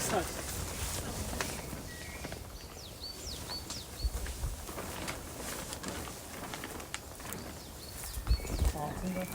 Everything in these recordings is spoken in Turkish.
saat. Altında.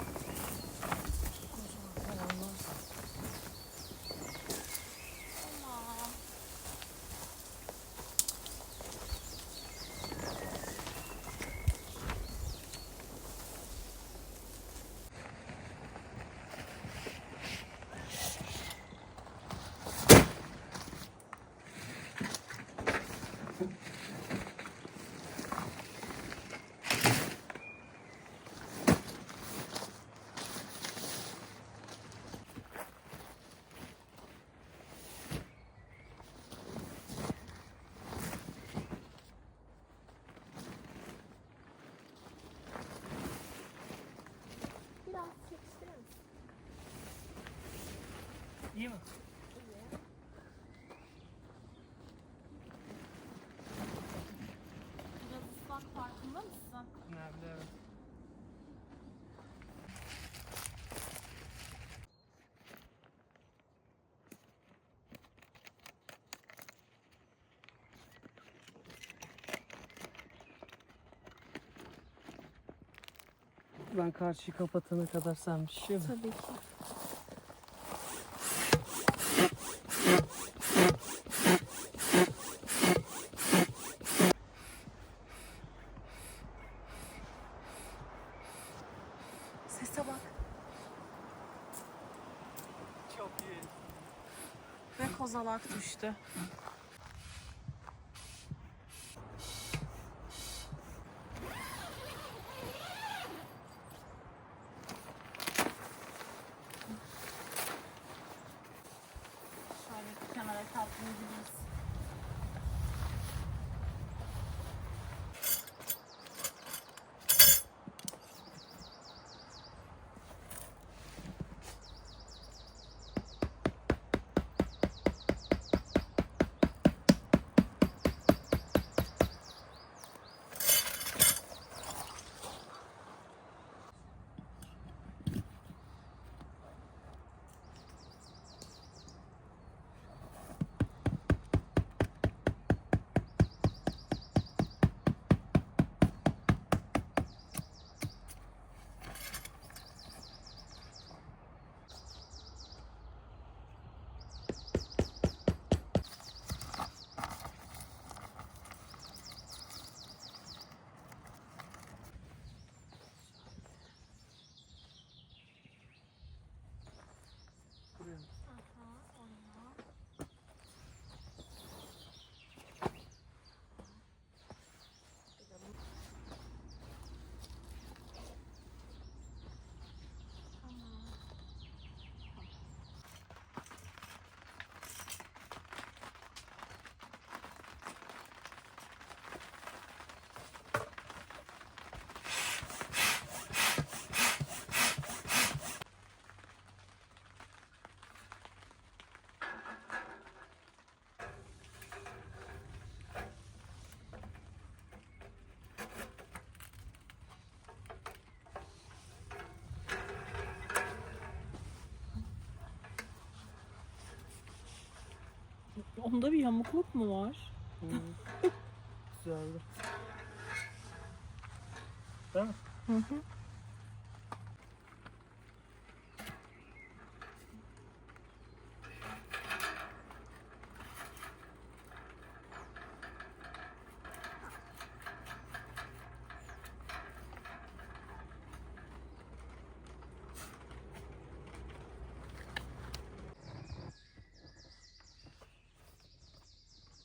İyi mi? Biraz ıslak, farkında mısın? Nerede, evet. Ben karşıyı kapatana kadar sen bir şey mi? Tabii ki. Sese bak. Çok iyi. Ve kozalak düştü. Şöyle bir kenara katlayabiliriz. Buraya. Onda bir yamukluk mu var? Güzeldi. Değil mi? Hı hı.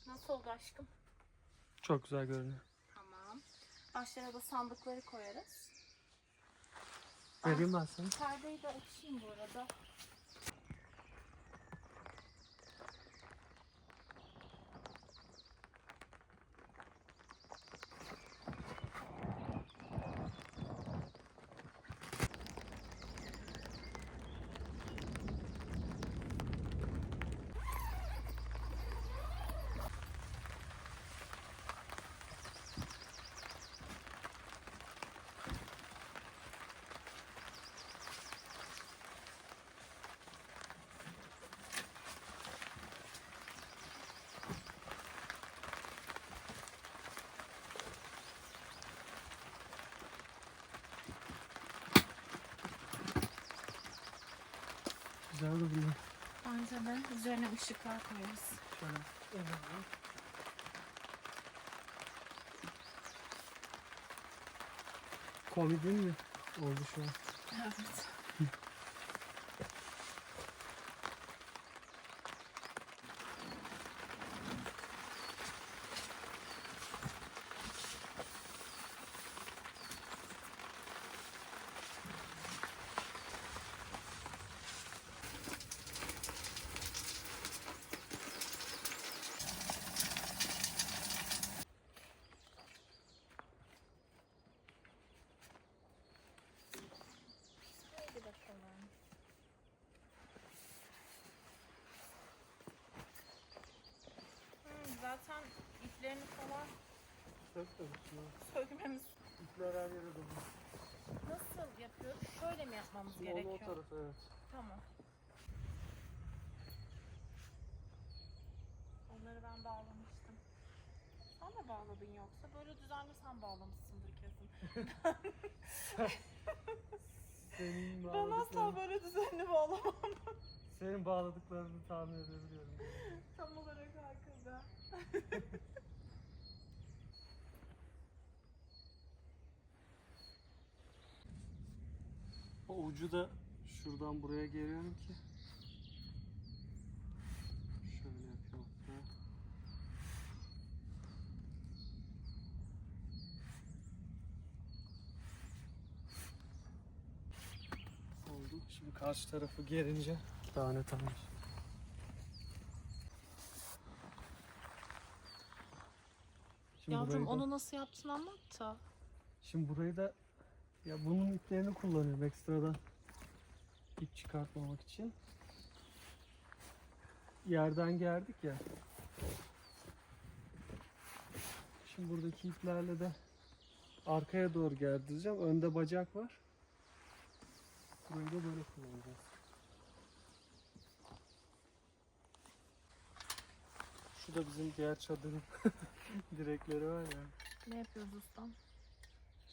Nasıl oldu aşkım? Çok güzel görünüyor. Tamam. Başlara da sandıkları koyarız. Vereyim ben sana. Perdeyi de açayım bu arada. güzel de bunlar. Bence de üzerine ışıklar koyarız. Şöyle alalım. Komik değil mi? Oldu şu an. Evet. Hadi bakalım. Zaten iplerini falan Sök de şunu. sökmemiz İpler her yere dolu. nasıl yapıyoruz? Şöyle mi yapmamız Onu gerekiyor? o tarafa, evet. Tamam. Onları ben bağlamıştım. Sen de bağladın yoksa? Böyle düzenli sen bağlamışsındır kesin. Senin Ben bağladıklarını, asla böyle düzenli bağlamam. senin bağladıklarını tahmin edebiliyorum. Tam olarak arkada. O ucu da şuradan buraya geliyorum ki. Şöyle yapıyorum hatta. Oldu. Şimdi karşı tarafı gerince daha net almış. Şimdi Yavrum burayı da, onu nasıl yaptın anlat da. şimdi burayı da ya bunun iplerini kullanıyorum ekstradan ip çıkartmamak için. Yerden gerdik ya. Şimdi buradaki iplerle de arkaya doğru gerdireceğim. Önde bacak var. Burayı da böyle kullanacağız. Şu da bizim diğer çadırın direkleri var ya. Ne yapıyoruz ustam?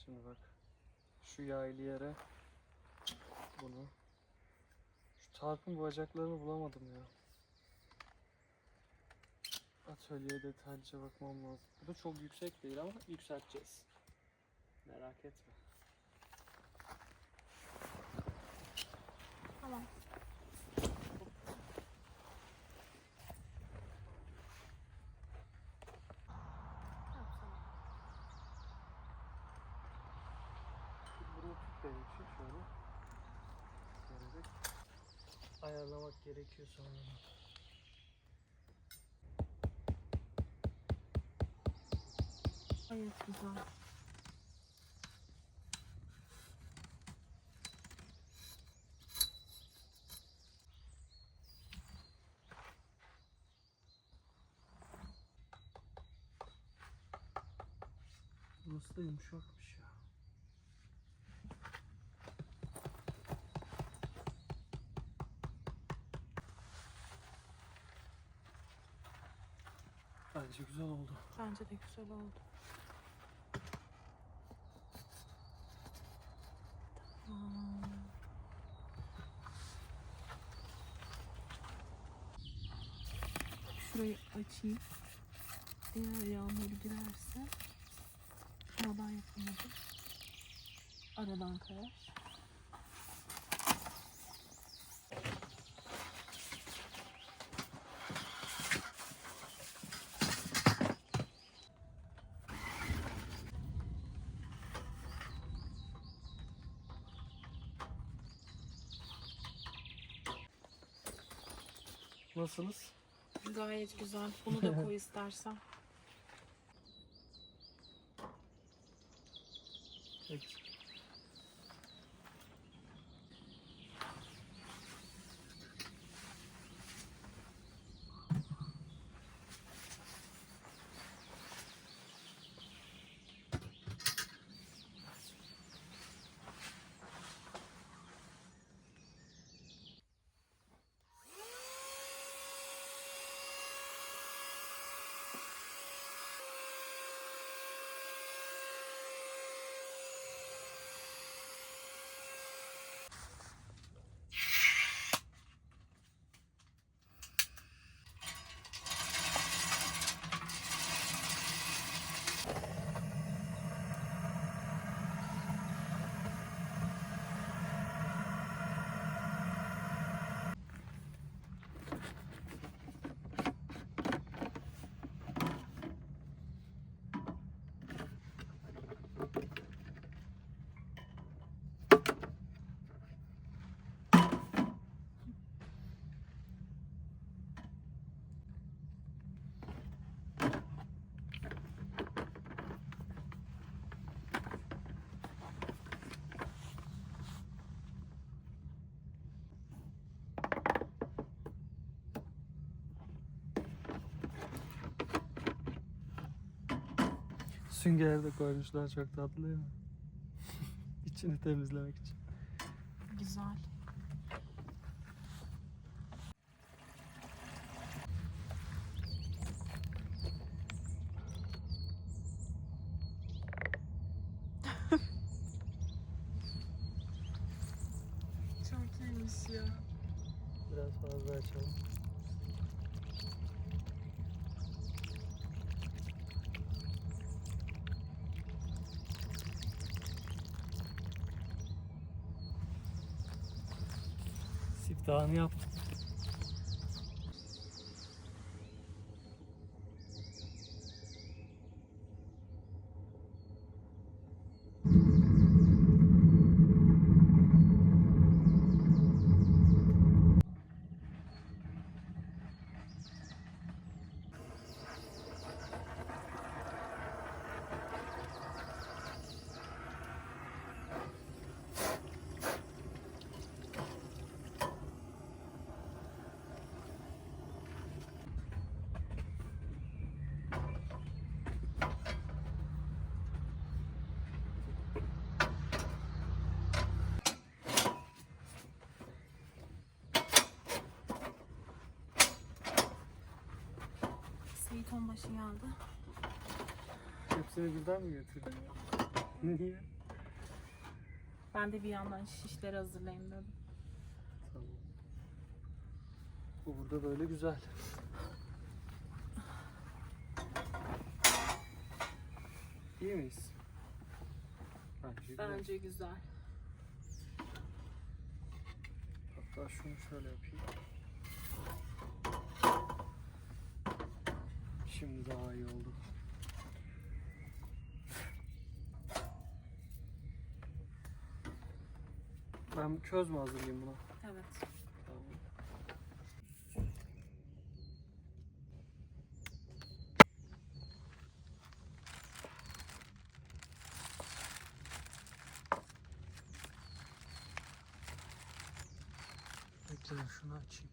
Şimdi bak. Şu yaylı yere bunu. Şu tarpın bacaklarını bulamadım ya. Atölyeye detaylıca bakmam lazım. Bu da çok yüksek değil ama yükselteceğiz. Merak etme. Tamam. Bunu tut benim için şöyle. Gelecek. Ayarlamak gerekiyor sonra. Gayet güzel. Burası da yumuşakmış ya. Bence güzel oldu. Bence de güzel oldu. Tamam. Şurayı açayım. Eğer yağmur girerse ama ben yapamadım. Aradan kayar. Nasılız? Gayet güzel. Bunu da koy istersen. Peki. Süngeri de koymuşlar, çok tatlı değil mi? İçini temizlemek için. Güzel. Çok iyiymiş ya. Biraz fazla açalım. Siftahını yaptım. Seyit onbaşı geldi. Hepsini birden mi getirdin? Niye? Ben de bir yandan şişleri hazırlayayım dedim. Tamam. Bu burada böyle güzel. İyi miyiz? Bence güzel. Bence güzel. Hatta şunu şöyle yapayım. Şimdi daha iyi oldu. Ben köz mü hazırlayayım buna? Evet. Tamam. Bekle şunu açayım.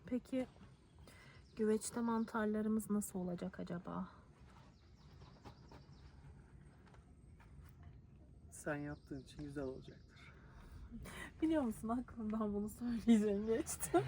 Peki güveçte mantarlarımız nasıl olacak acaba? Sen yaptığın için güzel olacaktır. Biliyor musun, aklımdan bunu söyleyeceğim geçti.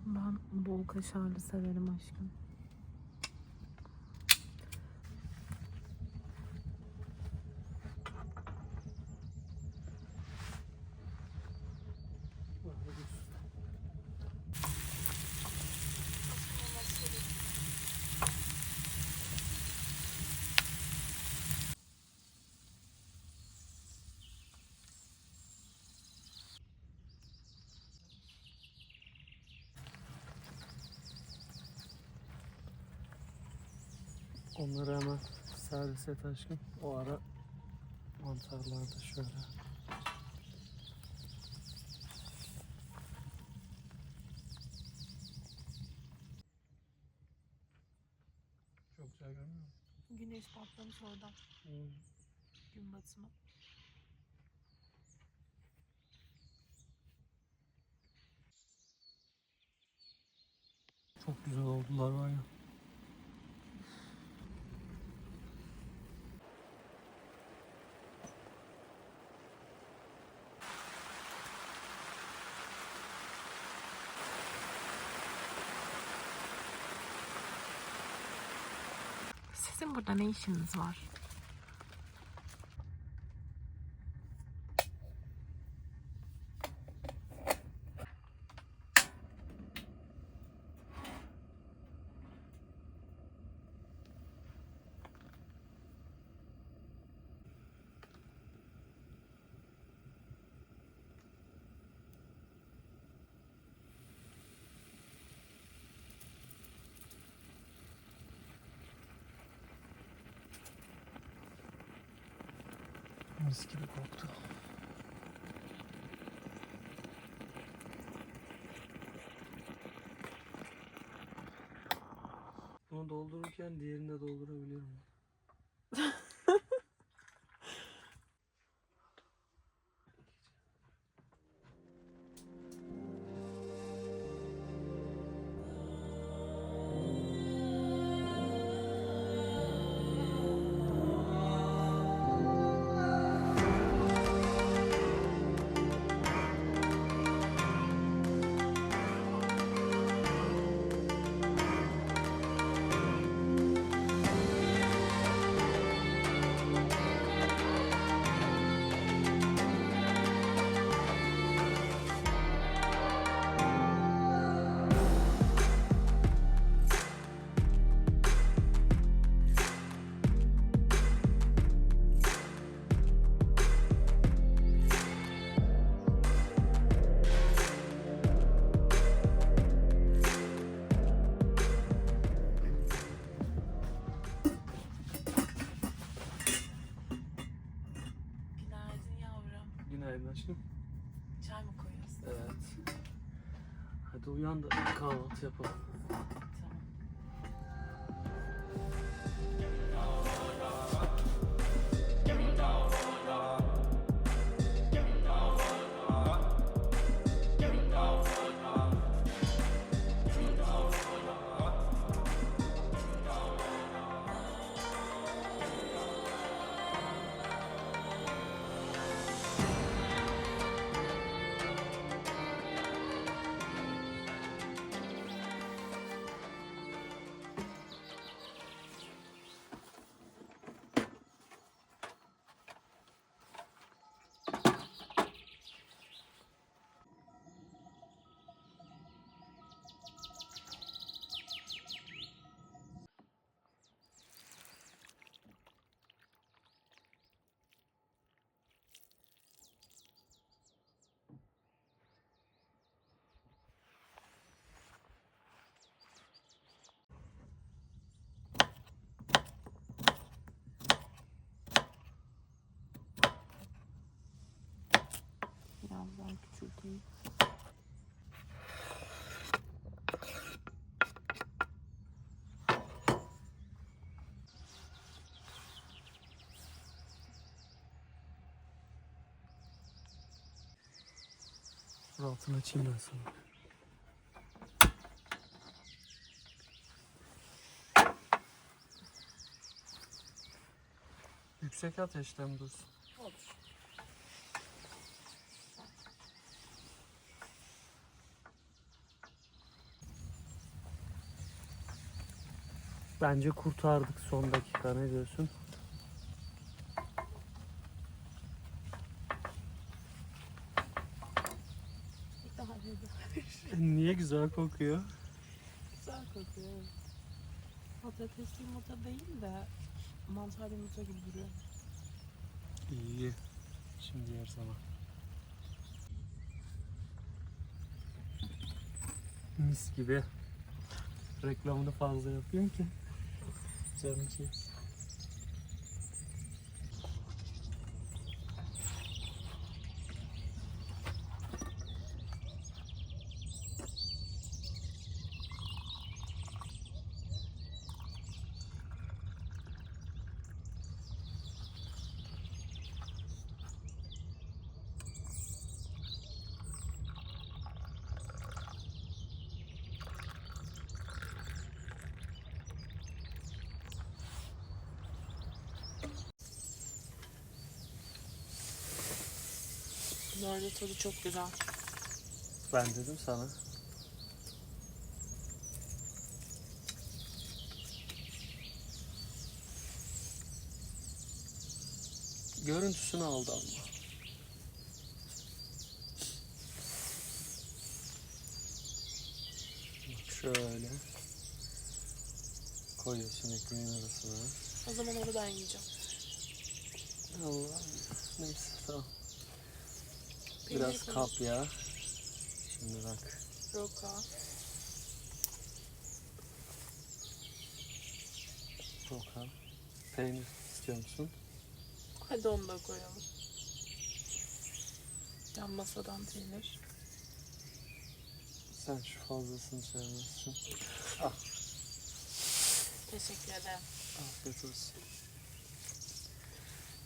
Ben bol kaşarlı severim aşkım. Böyle dursun. Onları hemen servis et aşkım. O ara mantarlar da şöyle. Çok güzel görünüyor mu? Güneş patlamış oradan. Gün batımı. Çok güzel oldular var ya. Sizin burada ne işiniz var? Mis gibi koktu. Bunu doldururken diğerini de doldurabiliyorum. Günaydın yavrum. Günaydın aşkım. Çay mı koyuyorsun? Evet. Hadi uyan da kahvaltı yapalım. Tamam. Birazdan küçülteyim. Altını açayım ben sana. Yüksek ateşte mi dursun? Olur. Bence kurtardık son dakika, ne diyorsun? Daha güzel. Niye güzel kokuyor? Güzel kokuyor. Patatesli yumurta değil de mantar yumurta gibi duruyor. İyi. Şimdi yer zaman. Mis gibi. Reklamını fazla yapayım ki canım çeksin. Böyle tadı çok güzel. Ben dedim sana. görüntüsünü aldı ama. Bak şöyle koyuyorsun ekmeğin arasına. O zaman onu ben yiyeceğim. Allah, neyse tamam. Peynir Biraz koy. kapya. Şimdi bak. Roka. Roka. Peynir istiyor musun? Hadi onu da koyalım. Yan masadan peynir. Sen şu fazlasını sevmezsin. Teşekkür ederim. Afiyet olsun.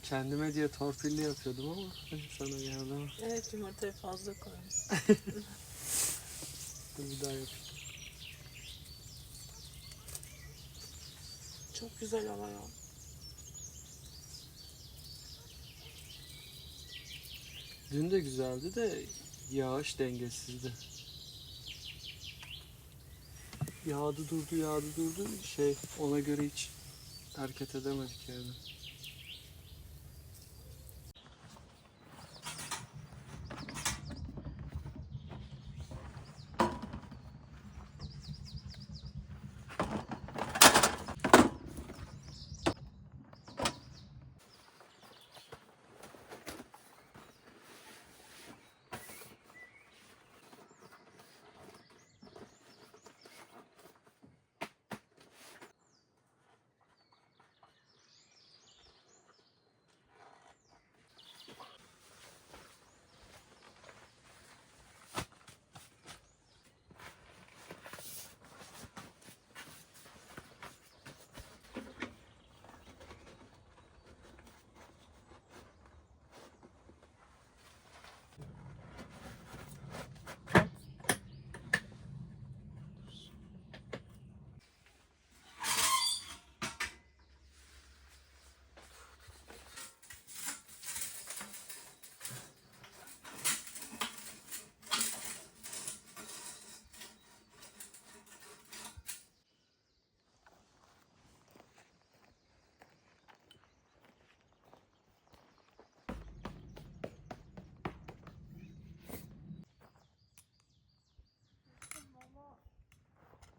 Kendime diye torpilli yapıyordum ama sana geldi ama. Evet, yumurtayı fazla koymuş. Dur bir daha yapayım. Çok güzel ama ya. Dün de güzeldi de yağış dengesizdi. Yağdı durdu. Ona göre hiç hareket edemedik yani.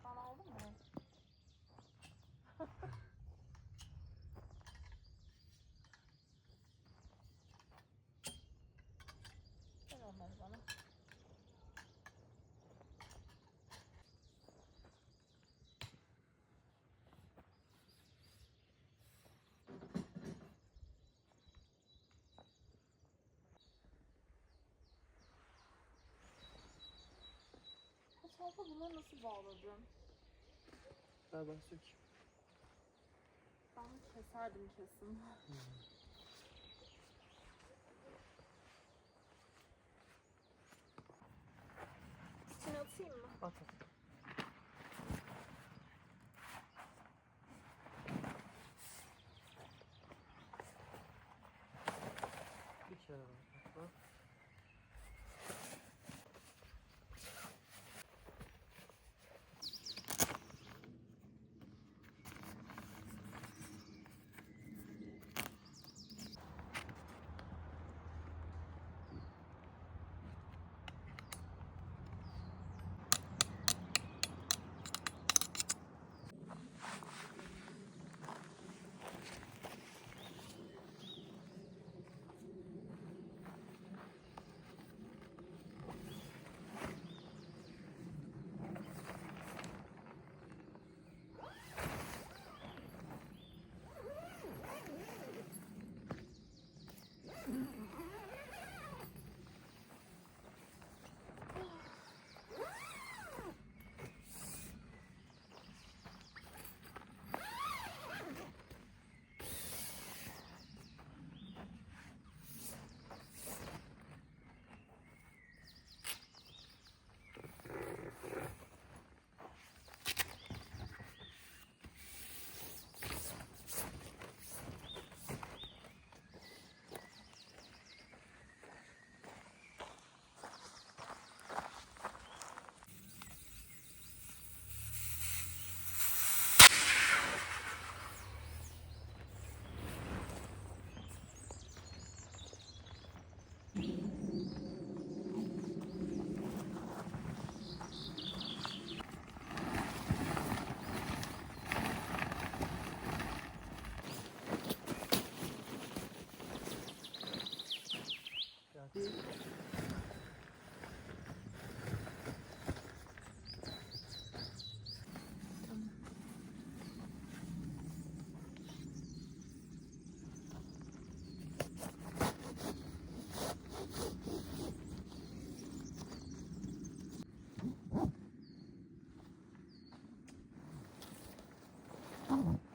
Sen aldın mı? Ver onları bana. Abla bunları nasıl bağladın? Ver ben sökeyim. Ben keserdim kesin. İçine atayım mı? At. Bir kere daha. Tamam.